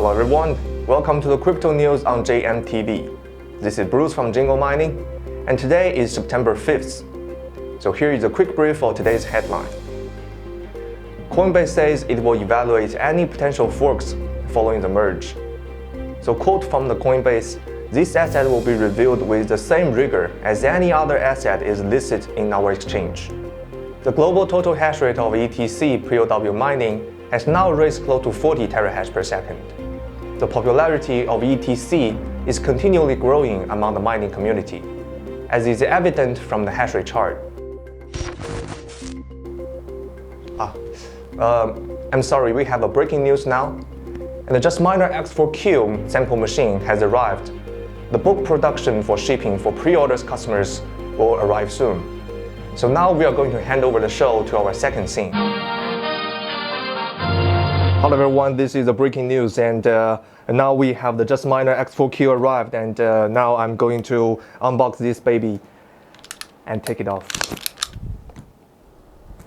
Hello everyone, welcome to the crypto news on JMTV. This is Bruce from Jingle Mining, and today is September 5th. So here is a quick brief for today's headline. Coinbase says it will evaluate any potential forks following the merge. So quote from the Coinbase, this asset will be reviewed with the same rigor as any other asset is listed in our exchange. The global total hash rate of ETC POW mining has now raised close to 40 terahash per second. The popularity of ETC is continually growing among the mining community, as is evident from the hash rate chart. I'm sorry, we have a breaking news now. And the Jasminer X4-Q sample machine has arrived. The bulk production for shipping for pre-orders customers will arrive soon. So now we are going to hand over the show to our second scene. Hello everyone, this is the breaking news, and now we have the Jasminer X4-Q arrived, and now I'm going to unbox this baby and take it off.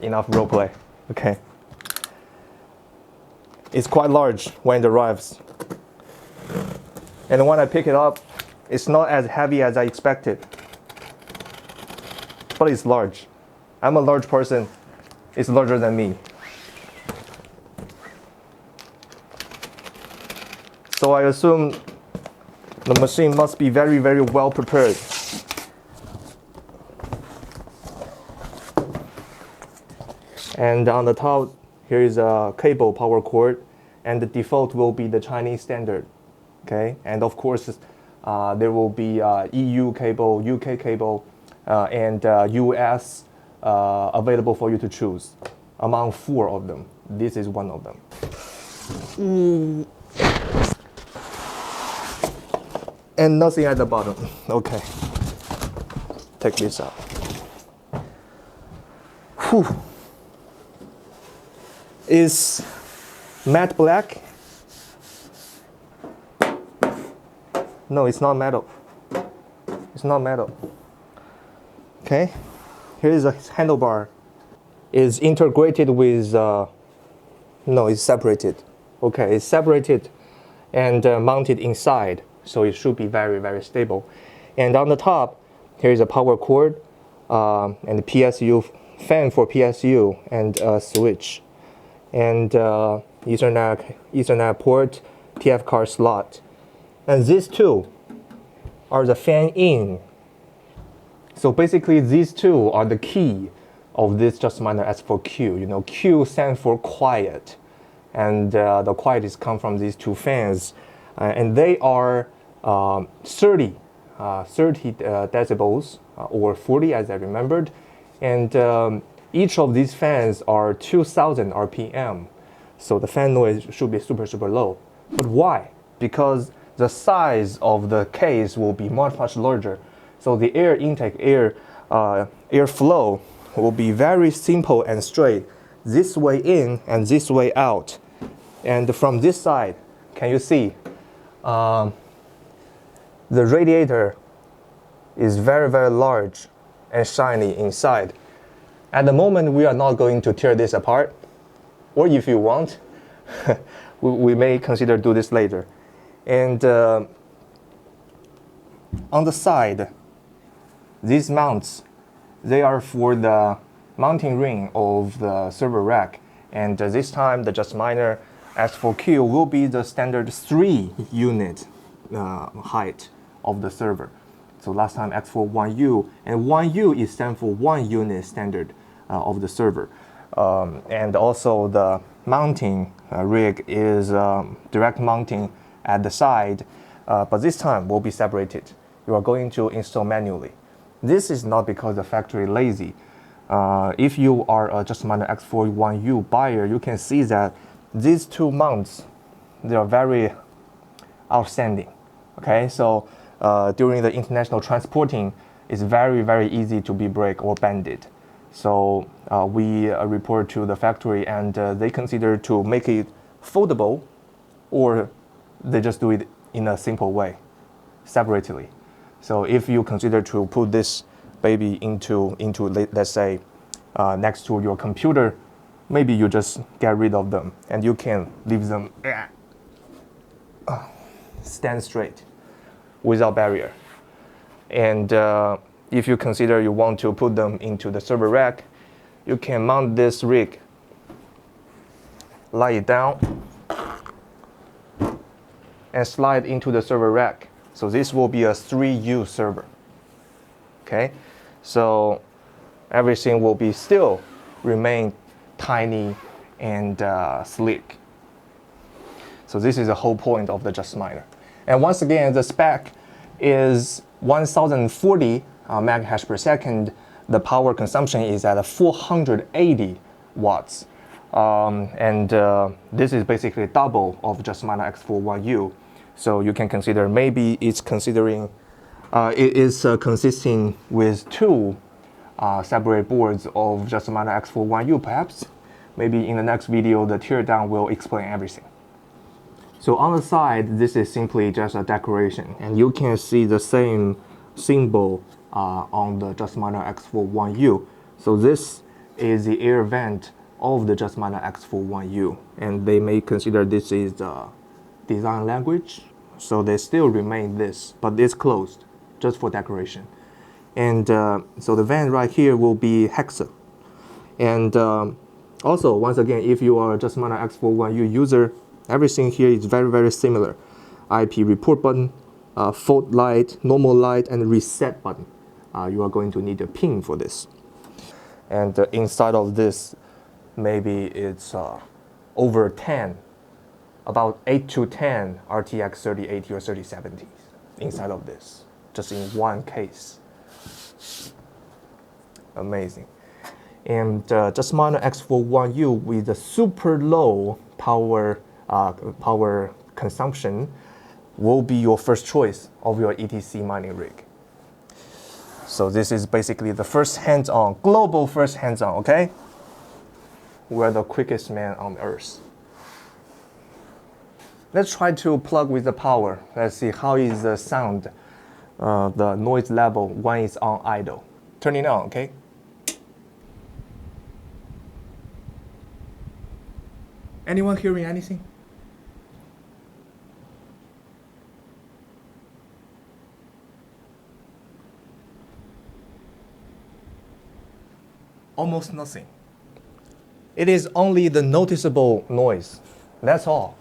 Enough roleplay. Okay. It's quite large when it arrives. And when I pick it up, it's not as heavy as I expected. But it's large. I'm a large person. It's larger than me. So I assume the machine must be very, very well prepared. And on the top, here is a cable power cord, and the default will be the Chinese standard. Okay, and of course, there will be EU cable, UK cable, and US available for you to choose. Among 4 of them, this is one of them. And nothing at the bottom. Okay, take this out. Whew. Is matte black? No, it's not metal. It's not metal. Okay, here is a handlebar. It's integrated with, no, it's separated. Okay, it's separated and mounted inside, so it should be very, very stable. And on the top, here is a power cord and a PSU fan for PSU and a switch. And Ethernet port, TF card slot. And these two are the fan in. So basically these two are the key of this Jasminer X4-Q. You know, Q stands for quiet. And the quiet is come from these 2 fans. And they are 30 decibels, or 40 as I remembered. And each of these fans are 2000 RPM. So the fan noise should be super, super low. But why? Because the size of the case will be much, much larger. So the air intake, airflow will be very simple and straight. This way in and this way out. And from this side, can you see? The radiator is very, very large and shiny inside. At the moment, we are not going to tear this apart, or if you want, we may consider do this later. And on the side, these mounts, they are for the mounting ring of the server rack. And this time, the Jasminer X4-Q will be the standard 3 unit height of the server. So last time X4 1U, and 1U is stand for 1 unit standard of the server. And also the mounting rig is direct mounting at the side, but this time will be separated. You are going to install manually. This is not because the factory lazy. If you are a Jasminer X4 1U buyer, you can see that these 2 mounts, they are very outstanding. Okay, so during the international transporting, it's very, very easy to be break or bended. So we report to the factory, and they consider to make it foldable, or they just do it in a simple way, separately. So if you consider to put this baby into let's say next to your computer, maybe you just get rid of them and you can leave them stand straight without barrier. And if you consider you want to put them into the server rack, you can mount this rig, lie it down, and slide into the server rack. So this will be a 3U server. Okay, so everything will be still remain tiny and sleek. So this is the whole point of the Jasminer. And once again, the spec is 1040 megahash per second. The power consumption is at 480 watts. This is basically double of Jasminer X4-Q. So you can consider maybe it's considering it is consisting with two separate boards of Jasminer X4-Q perhaps. Maybe in the next video the teardown will explain everything. So on the side, this is simply just a decoration, and you can see the same symbol on the Jasminer X4-Q. So this is the air vent of the Jasminer X4-Q, and they may consider this is the design language. So they still remain this, but it's closed just for decoration. And so the vent right here will be hexa. And also, once again, if you are a Jasminer X4-Q user, everything here is very, very similar. IP report button, fault light, normal light, and reset button. You are going to need a pin for this. And inside of this, maybe it's over 10, about 8 to 10 RTX 3080 or 3070s inside of this, just in one case. Amazing. And Jasminer X4-Q with a super low power consumption will be your first choice of your ETC mining rig. So this is basically the first hands-on, global first hands-on, okay? We're the quickest man on earth. Let's try to plug with the power. Let's see how is the sound, the noise level when it's on idle. Turn it on, okay? Anyone hearing anything? Almost nothing. It is only the noticeable noise. That's all.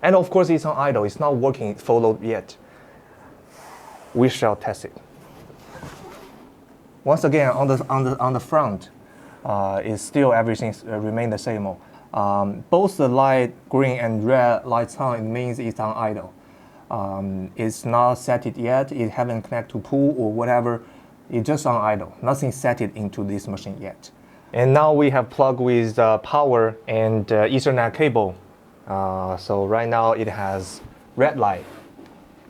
And of course, it's on idle. It's not working full load yet. We shall test it. Once again, on the front, is still everything remain the same. Both the light green and red lights on, it means it's on idle. It's not set it yet. It haven't connected to pool or whatever. It's just on idle. Nothing set it into this machine yet. And now we have plugged with power and Ethernet cable. So right now it has red light,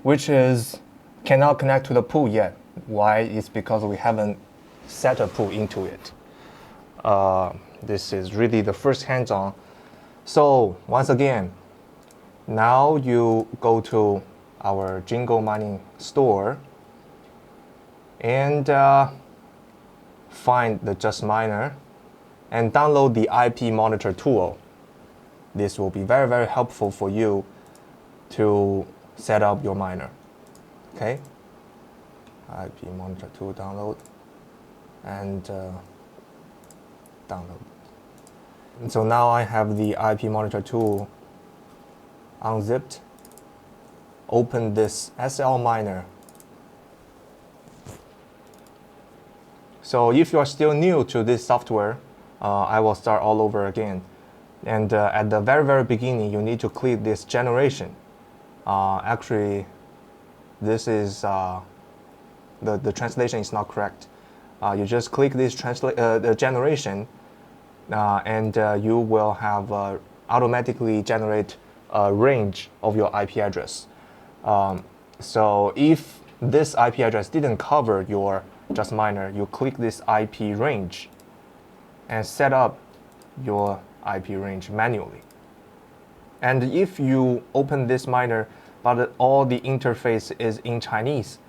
which is cannot connect to the pool yet. Why? It's because we haven't set a pool into it. This is really the first hands-on. So once again, now you go to our Jingle Mining store and find the Jasminer and download the IP monitor tool. This will be very, very helpful for you to set up your miner. Okay? IP monitor tool download and download. And so now I have the IP monitor tool unzipped. Open this SL miner. So if you are still new to this software, I will start all over again. And at the very, very beginning, you need to click this generation. Actually, this is the translation is not correct. You just click this the generation, and you will have automatically generate a range of your IP address. So if this IP address didn't cover your Jasminer, you click this IP range and set up your IP range manually. And if you open this miner, but all the interface is in Chinese,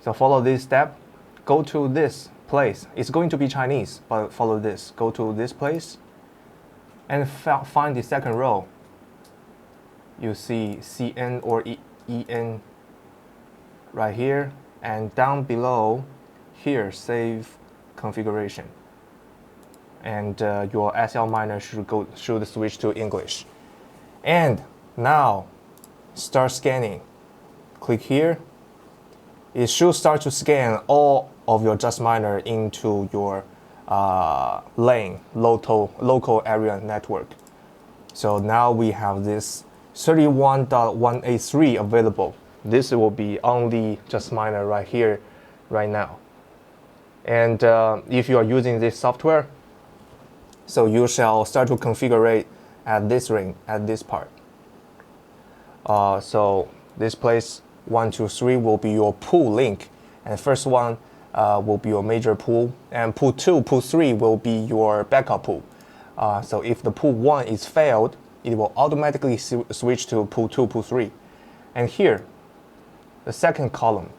so follow this step, go to this place. It's going to be Chinese, but follow this. Go to this place and find the second row. You see CN or en right here, and down below here, save configuration. And your SL miner should switch to English. And now start scanning. Click here. It should start to scan all of your Jasminer into your lane, local area network. So now we have this 31.183 available. This will be only Jasminer right here, right now. And if you are using this software, so you shall start to configure at this ring, at this part. So this place 1, 2, 3 will be your pool link, and first one will be your major pool, and pool 2, pool 3 will be your backup pool. So if the pool 1 is failed, it will automatically switch to pool 2, pool 3. And here, the second column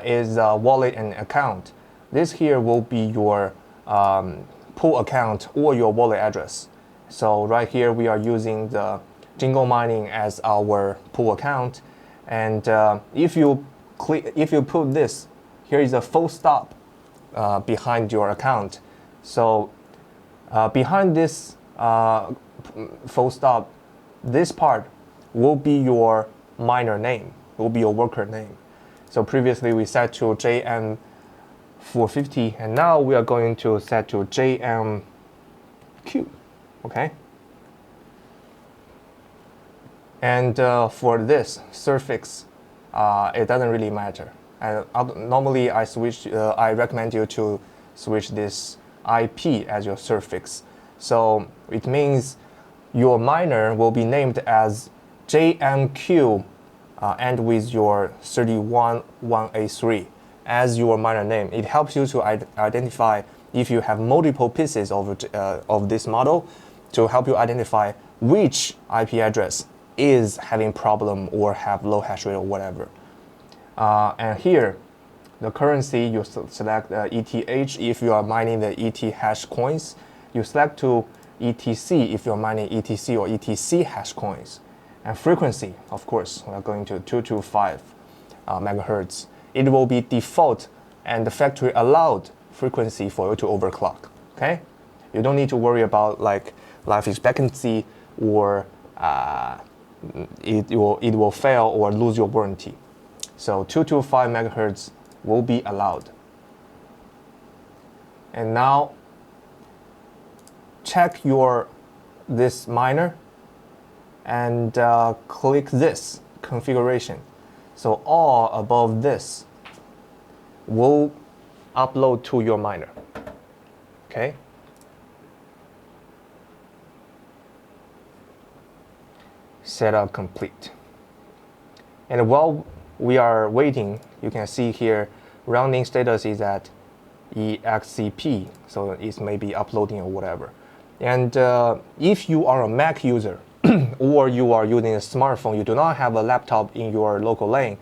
is wallet and account. This here will be your pool account or your wallet address. So right here we are using the Jingle Mining as our pool account, and if you put this, here is a full stop behind your account. So behind this full stop, this part will be your miner name, will be your worker name. So previously we set to JM450, and now we are going to set to JMQ, okay? And for this suffix, it doesn't really matter. And normally I recommend you to switch this IP as your suffix. So it means your miner will be named as JMQ and with your 31183 as your miner name. It helps you to identify if you have multiple pieces of this model, to help you identify which IP address is having problem or have low hash rate or whatever. And here, the currency, you select ETH if you are mining the ETH hash coins. You select to ETC if you're mining ETC or ETC hash coins. And frequency, of course, we are going to 225 megahertz. It will be default and the factory allowed frequency for you to overclock. Okay, you don't need to worry about like life expectancy or it will fail or lose your warranty. So 225 megahertz will be allowed. And now check this miner and click this configuration. So all above this will upload to your miner. Okay. Setup complete. And while we are waiting, you can see here rounding status is at EXCP, so it's maybe uploading or whatever. And if you are a Mac user or you are using a smartphone, you do not have a laptop in your local lane,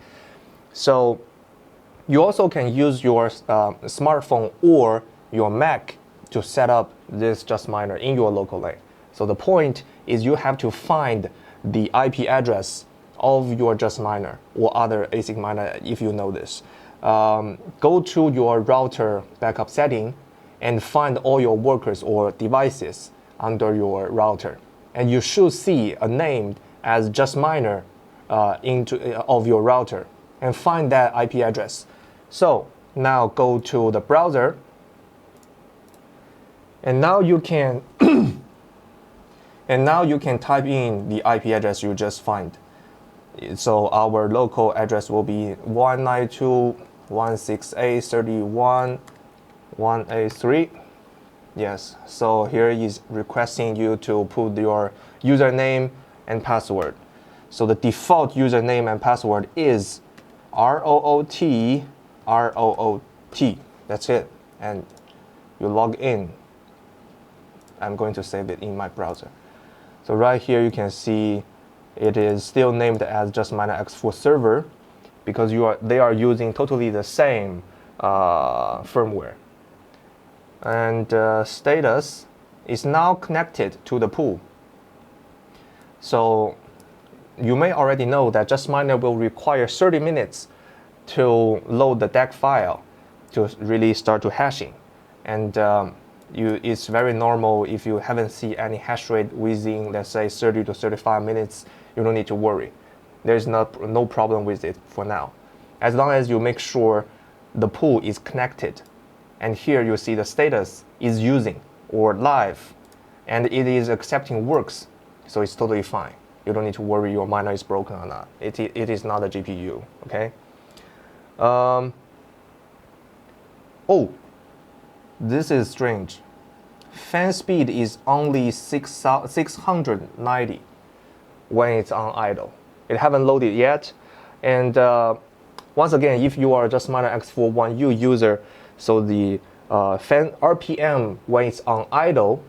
so you also can use your smartphone or your Mac to set up this Jasminer in your local lane. So the point is you have to find the IP address of your Jasminer or other ASIC miner if you know this. Go to your router backup setting and find all your workers or devices under your router. And you should see a name as Jasminer of your router and find that IP address. So now go to the browser, and now you can type in the IP address you just find. So our local address will be 192.168.31.183. Yes, so here is requesting you to put your username and password. So the default username and password is ROOT. That's it. And you log in. I'm going to save it in my browser. So right here you can see it is still named as Jasminer X4 server because they are using totally the same firmware. And status is now connected to the pool. So you may already know that Jasminer will require 30 minutes to load the DAC file to really start to hashing. And it's very normal if you haven't seen any hash rate within, let's say, 30 to 35 minutes, you don't need to worry. There's no problem with it for now. As long as you make sure the pool is connected. And here you see the status is using or live, and it is accepting works, so it's totally fine. You don't need to worry your miner is broken or not. It is not a GPU, okay? Oh, this is strange. Fan speed is only 690 when it's on idle. It haven't loaded yet. And once again, if you are a Jasminer X4-Q user, so the fan RPM when it's on idle,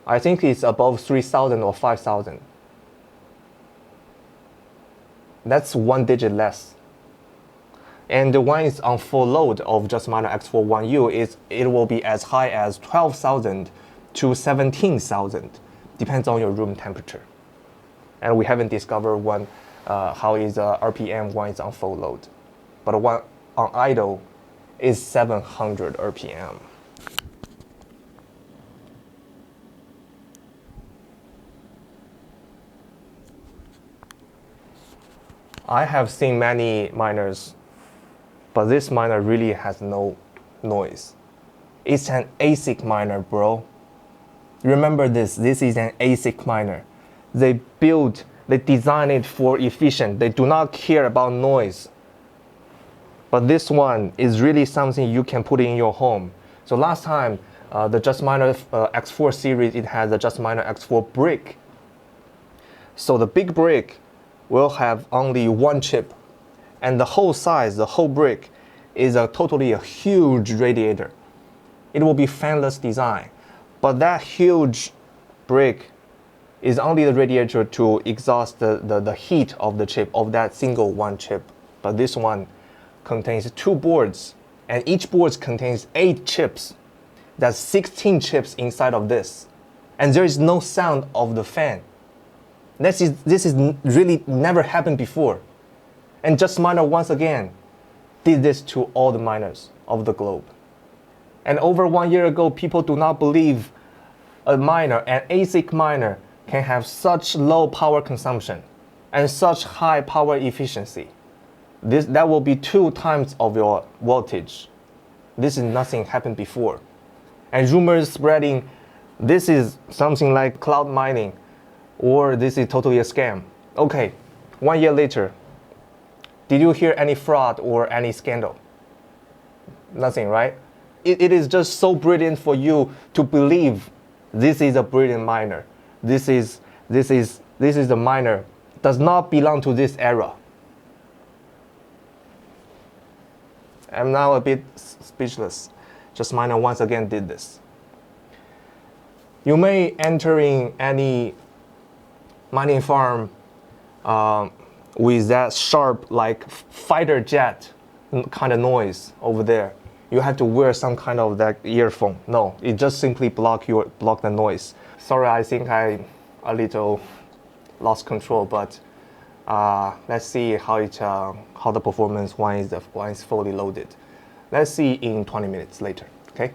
I think it's above 3,000 or 5,000. That's 1 digit less. And when it's on full load of Jasminer X4-Q, it will be as high as 12,000 to 17,000, depends on your room temperature. And we haven't discovered how is RPM when it's on full load. But when on idle is 700 RPM. I have seen many miners, but this miner really has no noise. It's an ASIC miner, bro. Remember this is an ASIC miner. They design it for efficient. They do not care about noise. But this one is really something you can put in your home. So last time, the Jasminer X4 series, it has the Jasminer X4 brick. So the big brick will have only one chip, and the whole size, the whole brick, is totally a huge radiator. It will be fanless design, but that huge brick is only the radiator to exhaust the heat of the chip, of that single one chip. But this one contains 2 boards, and each board contains 8 chips. That's 16 chips inside of this, and there is no sound of the fan. This is really never happened before. And Jasminer once again did this to all the miners of the globe. And over 1 year ago, people do not believe a miner, an ASIC miner, can have such low power consumption and such high power efficiency. That will be 2 times of your voltage. This is nothing happened before. And rumors spreading, this is something like cloud mining, or this is totally a scam. Okay, 1 year later, did you hear any fraud or any scandal? Nothing, right? It is just so brilliant for you to believe this is a brilliant miner. This is the miner does not belong to this era. I'm now a bit speechless. Jasminer once again did this. You may enter in any mining farm with that sharp, like fighter jet kind of noise over there. You have to wear some kind of that earphone. No, it just simply block the noise. Sorry, I think I a little lost control, but let's see how the performance when it's fully loaded. Let's see in 20 minutes later. Okay.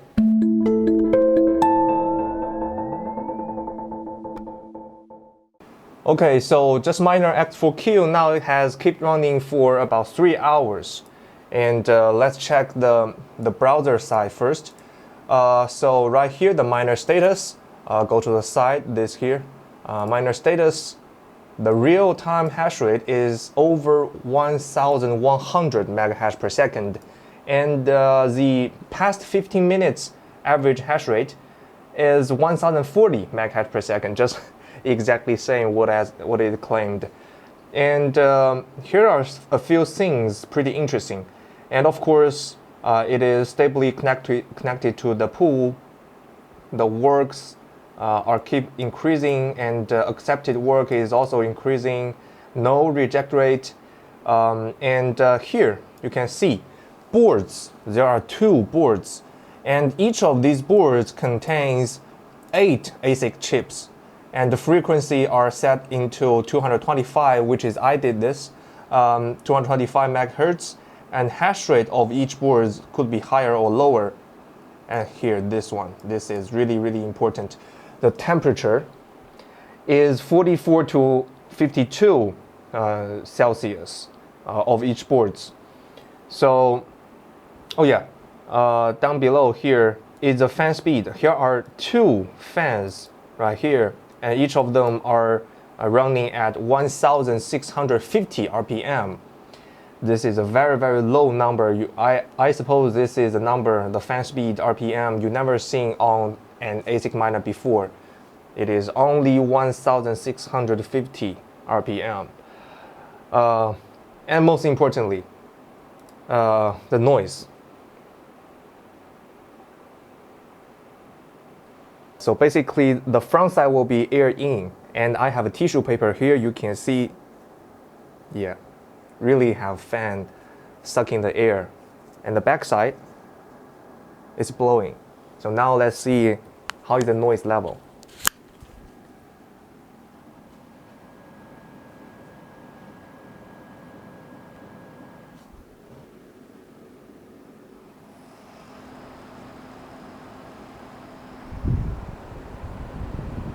Okay, so Jasminer X4-Q now it has kept running for about 3 hours. And let's check the browser side first. So right here, the miner status, go to the side, this here. Miner status, the real-time hash rate is over 1,100 megahash per second. And the past 15 minutes average hash rate is 1,040 megahash per second, just exactly saying what it claimed. And here are a few things pretty interesting. And of course, it is stably connected to the pool. The works are keep increasing, and accepted work is also increasing. No reject rate. And here you can see boards. There are 2 boards, and each of these boards contains 8 ASIC chips. and the frequency are set into 225, which is I did this, 225 megahertz, and hash rate of each board could be higher or lower. And here, this is really, really important. The temperature is 44 to 52 Celsius of each boards. So, oh yeah, down below here is the fan speed. Here are 2 fans right here, and each of them are running at 1,650 RPM. This is a very, very low number. I suppose this is a number, the fan speed RPM, you never seen on an ASIC miner before. It is only 1,650 RPM. And most importantly, the noise. So basically, the front side will be air in, and I have a tissue paper here. You can see, yeah, really have fan sucking the air, and the back side is blowing. So now let's see how is the noise level.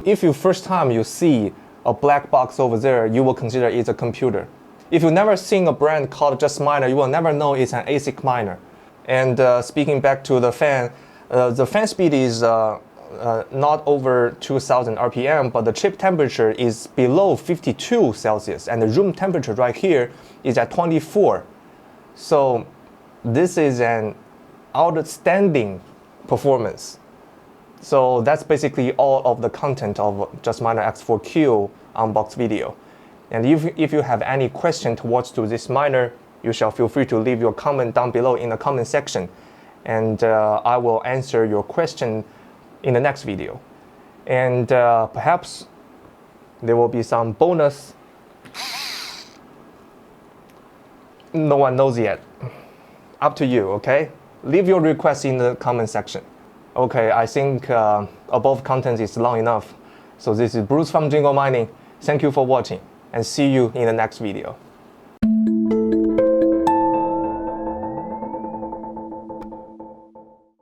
If you first time you see a black box over there, you will consider it's a computer. If you've never seen a brand called Jasminer, you will never know it's an ASIC miner. And speaking back to the fan speed is not over 2,000 RPM, but the chip temperature is below 52 Celsius, and the room temperature right here is at 24. So this is an outstanding performance. So that's basically all of the content of Jasminer X4-Q unbox video. And if you have any question towards to this miner, you shall feel free to leave your comment down below in the comment section, and I will answer your question in the next video. And perhaps there will be some bonus. No one knows yet. Up to you, okay? Leave your request in the comment section. Okay, I think above content is long enough. So this is Bruce from Jingle Mining. Thank you for watching, and see you in the next video.